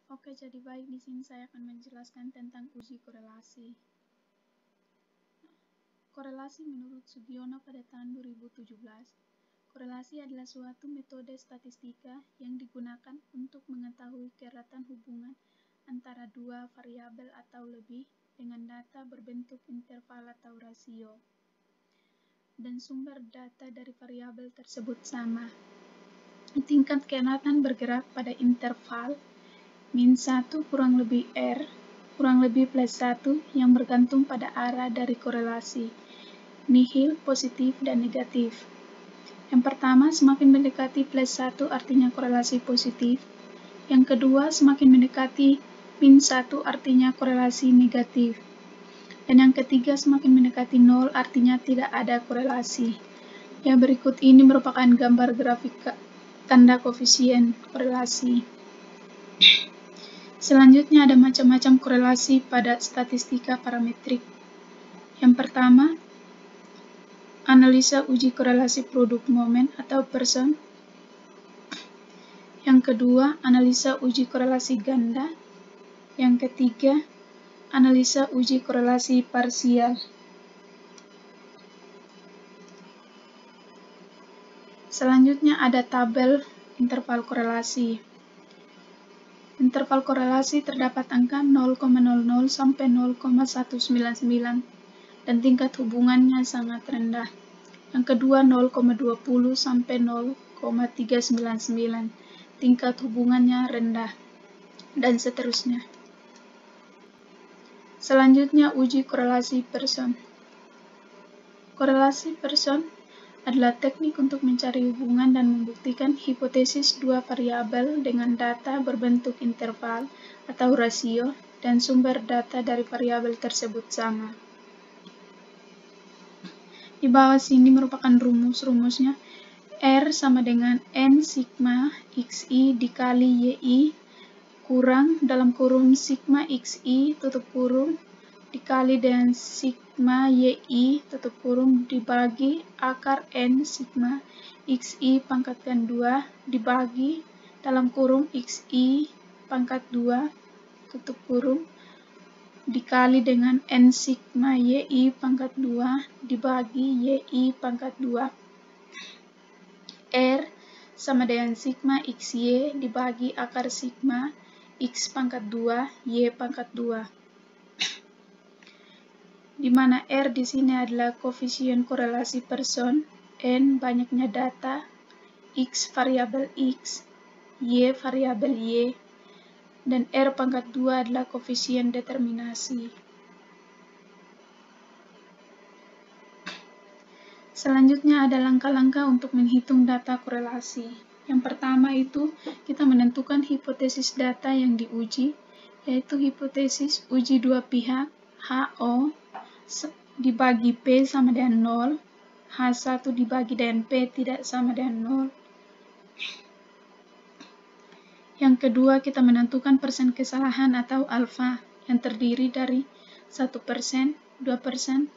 Oke, jadi baik, di sini saya akan menjelaskan tentang uji korelasi. Korelasi menurut Sugiono pada tahun 2017. Korelasi adalah suatu metode statistika yang digunakan untuk mengetahui keratan hubungan antara dua variabel atau lebih dengan data berbentuk interval atau rasio, dan sumber data dari variabel tersebut sama. Tingkat keratan bergerak pada interval min 1 kurang lebih R kurang lebih plus 1 yang bergantung pada arah dari korelasi, nihil, positif, dan negatif. Yang pertama, semakin mendekati plus 1 artinya korelasi positif. Yang kedua, semakin mendekati min 1 artinya korelasi negatif. Dan yang ketiga, semakin mendekati 0 artinya tidak ada korelasi. Yang berikut ini merupakan gambar grafik tanda koefisien korelasi. Selanjutnya ada macam-macam korelasi pada statistika parametrik. Yang pertama, analisa uji korelasi produk momen atau person. Yang kedua, analisa uji korelasi ganda. Yang ketiga, analisa uji korelasi parsial. Selanjutnya ada tabel interval korelasi. Interval korelasi terdapat angka 0,00 sampai 0,199 dan tingkat hubungannya sangat rendah. Yang kedua 0,20 sampai 0,399, tingkat hubungannya rendah, dan seterusnya. Selanjutnya uji korelasi person. Korelasi person adalah teknik untuk mencari hubungan dan membuktikan hipotesis dua variabel dengan data berbentuk interval atau rasio dan sumber data dari variabel tersebut sama. Di bawah sini merupakan rumusnya. R sama dengan N sigma XI dikali YI kurang dalam kurung sigma XI tutup kurung dikali dengan sigma YI tutup kurung dibagi akar N sigma XI pangkatkan 2 dibagi dalam kurung XI pangkat 2 tutup kurung dikali dengan N sigma YI pangkat 2 dibagi YI pangkat 2. R sama dengan sigma XY dibagi akar sigma X pangkat 2 Y pangkat 2. Di mana R di sini adalah koefisien korelasi person, N banyaknya data, X variabel X, Y variabel Y, dan R pangkat 2 adalah koefisien determinasi. Selanjutnya ada langkah-langkah untuk menghitung data korelasi. Yang pertama itu kita menentukan hipotesis data yang diuji, yaitu hipotesis uji dua pihak HO dibagi P sama dengan 0, H1 dibagi dengan P tidak sama dengan 0. Yang kedua, kita menentukan persen kesalahan atau alfa yang terdiri dari 1%, 2%, 5%,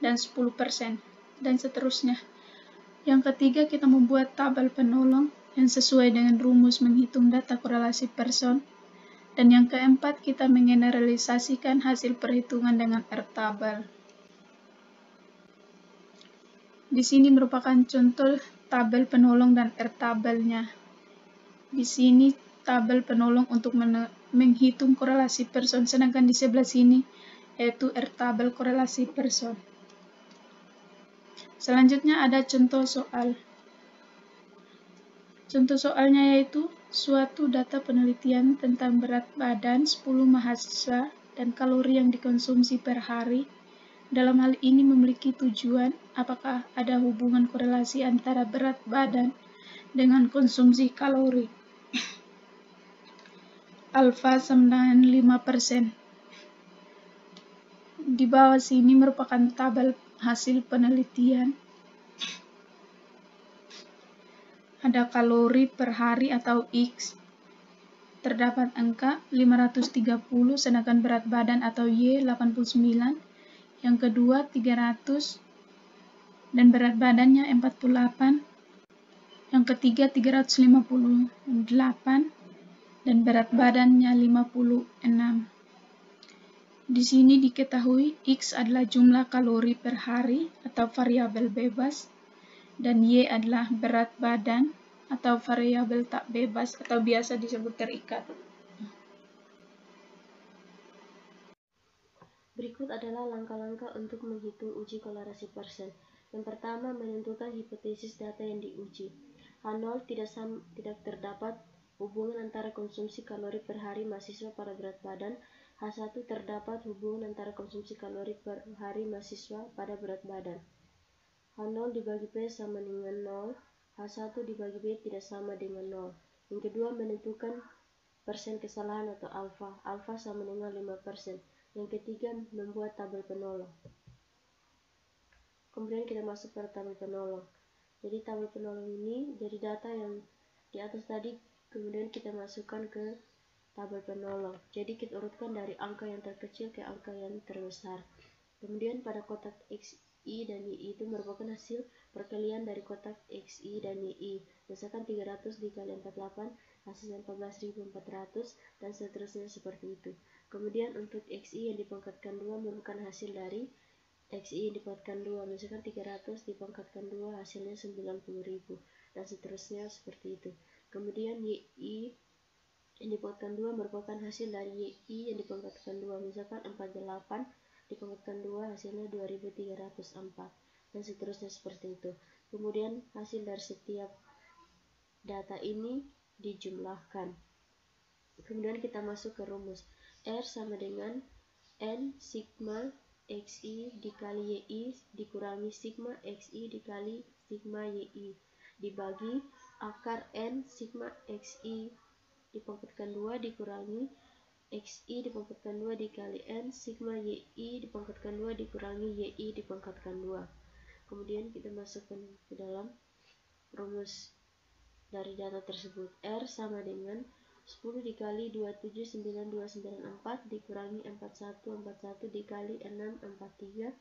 dan 10%, dan seterusnya. Yang ketiga, kita membuat tabel penolong yang sesuai dengan rumus menghitung data korelasi person. Dan yang keempat, kita mengeneralisasikan hasil perhitungan dengan R-tabel. Di sini merupakan contoh tabel penolong dan R-tabelnya. Di sini tabel penolong untuk menghitung korelasi person, sedangkan di sebelah sini yaitu R-tabel korelasi person. Selanjutnya ada contoh soal. Contoh soalnya yaitu suatu data penelitian tentang berat badan 10 mahasiswa dan kalori yang dikonsumsi per hari. Dalam hal ini memiliki tujuan apakah ada hubungan korelasi antara berat badan dengan konsumsi kalori. Alfa sama dengan 5%. Di bawah sini merupakan tabel hasil penelitian. Ada kalori per hari atau X. Terdapat angka 530, sedangkan berat badan atau Y 89. Yang kedua 300 dan berat badannya 48. Yang ketiga 358 dan berat badannya 56. Di sini diketahui X adalah jumlah kalori per hari atau variabel bebas, dan Y adalah berat badan atau variabel tak bebas atau biasa disebut terikat. Berikut adalah langkah-langkah untuk menghitung uji kolerasi persen. Yang pertama, menentukan hipotesis data yang diuji. H0 tidak terdapat hubungan antara konsumsi kalori per hari mahasiswa pada berat badan. H1 terdapat hubungan antara konsumsi kalori per hari mahasiswa pada berat badan. H0 dibagi P sama dengan 0, H1 dibagi B tidak sama dengan 0. Yang kedua, menentukan persen kesalahan atau alfa. Alfa sama dengan 5%. Yang ketiga, membuat tabel penolong. Kemudian kita masuk ke tabel penolong. Jadi tabel penolong ini jadi data yang di atas tadi, kemudian kita masukkan ke tabel penolong. Jadi kita urutkan dari angka yang terkecil ke angka yang terbesar. Kemudian pada kotak XI dan YI itu merupakan hasil perkalian dari kotak XI dan YI. Misalkan 300 dikali 48 hasilnya 14.400 dan seterusnya seperti itu. Kemudian untuk XI yang dipangkatkan 2 merupakan hasil dari XI yang dipangkatkan 2. Misalkan 300 dipangkatkan 2 hasilnya 90.000 dan seterusnya seperti itu. Kemudian YI yang dipangkatkan 2 merupakan hasil dari YI yang dipangkatkan 2. Misalkan 48 dipangkatkan 2 hasilnya 2304 dan seterusnya seperti itu. Kemudian hasil dari setiap data ini dijumlahkan. Kemudian kita masuk ke rumus. R sama dengan N sigma XI dikali YI dikurangi sigma XI dikali sigma YI dibagi akar N sigma XI dipangkatkan 2 dikurangi XI dipangkatkan 2 dikali N sigma YI dipangkatkan 2 dikurangi YI dipangkatkan 2. Kemudian kita masukkan ke dalam rumus dari data tersebut. R sama dengan 10 dikali 279294 dikurangi 4141 dikali 643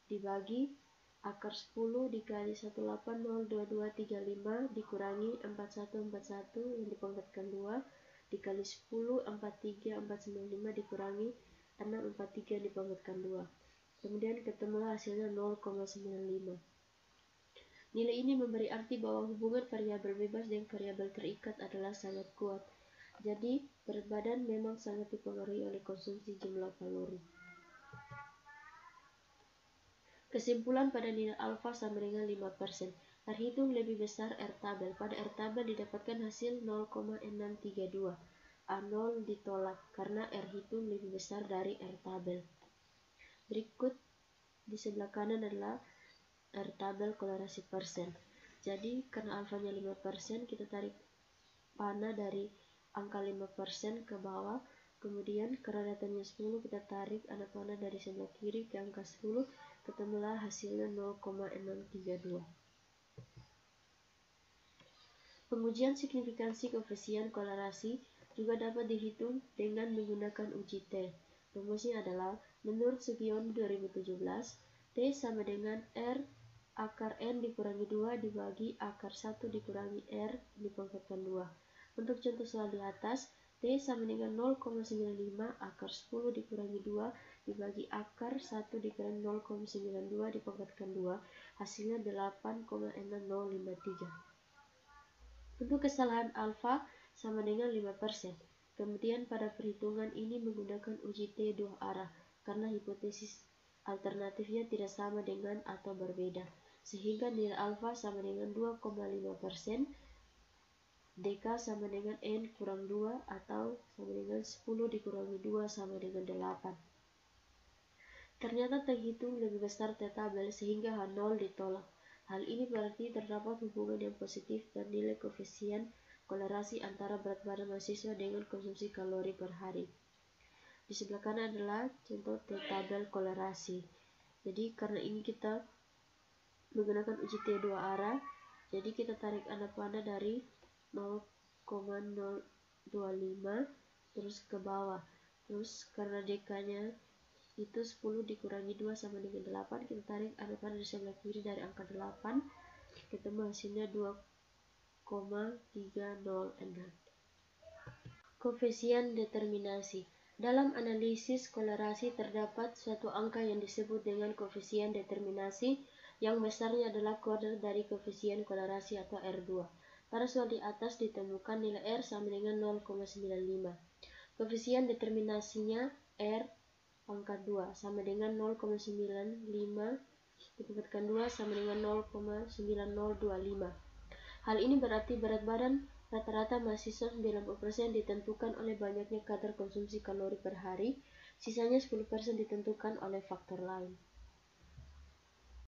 dibagi akar 10 dikali 1802235 dikurangi 4141 yang dipangkatkan 2 dikali 10 43495 dikurangi 643 yang dipangkatkan 2. Kemudian ketemulah hasilnya 0,95. Nilai ini memberi arti bahwa hubungan variabel bebas dan variabel terikat adalah sangat kuat. Jadi, berat badan memang sangat dipengaruhi oleh konsumsi jumlah kalori. Kesimpulan pada nilai alfa sama dengan 5%. Terhitung lebih besar R tabel. Pada R tabel didapatkan hasil 0,632. A0 ditolak karena R hitung lebih besar dari R tabel. Berikut di sebelah kanan adalah R tabel kolerasi persen. Jadi karena alfanya 5%, kita tarik panah dari angka 5% ke bawah. Kemudian karena datanya 10, kita tarik anak panah dari sebelah kiri ke angka 10. Ketemulah hasilnya 0,632. Pengujian signifikansi koefisien kolerasi juga dapat dihitung dengan menggunakan uji T. Rumusnya adalah menurut Sugiono 2017, T sama dengan R akar N dikurangi 2 dibagi akar 1 dikurangi R dipangkatkan 2. Untuk contoh soal di atas, T sama dengan 0,95 akar 10 dikurangi 2 dibagi akar 1 dikurangi 0,92 dipangkatkan 2, hasilnya 8,6053. Untuk kesalahan alfa sama dengan 5%. Kemudian pada perhitungan ini menggunakan uji T dua arah karena hipotesis alternatifnya tidak sama dengan atau berbeda, sehingga nilai alfa sama dengan 2,5%, DK sama dengan N kurang 2 atau sama dengan 10 dikurangi 2 sama dengan 8. Ternyata terhitung lebih besar T tabel sehingga H0 ditolak. Hal ini berarti terdapat hubungan yang positif dan nilai koefisien kolerasi antara berat badan mahasiswa dengan konsumsi kalori per hari. Di sebelah kanan adalah contoh T tabel kolerasi. Jadi karena ini kita menggunakan uji T dua arah, jadi kita tarik anak panah dari 0,025 terus ke bawah. Terus karena DK-nya itu 10 dikurangi 2 sama dengan 8, kita tarik anak panah dari sebelah kiri dari angka 8, ketemu hasilnya 2,306. Koefisien determinasi. Dalam analisis kolerasi terdapat suatu angka yang disebut dengan koefisien determinasi yang besarnya adalah kuadrat dari koefisien kolerasi atau R2. Pada soal di atas ditemukan nilai R sama dengan 0,95. Koefisien determinasinya R pangkat 2 sama dengan 0,95 dipangkatkan 2 sama dengan 0,9025. Hal ini berarti berat badan rata-rata mahasiswa 90% ditentukan oleh banyaknya kadar konsumsi kalori per hari, sisanya 10% ditentukan oleh faktor lain.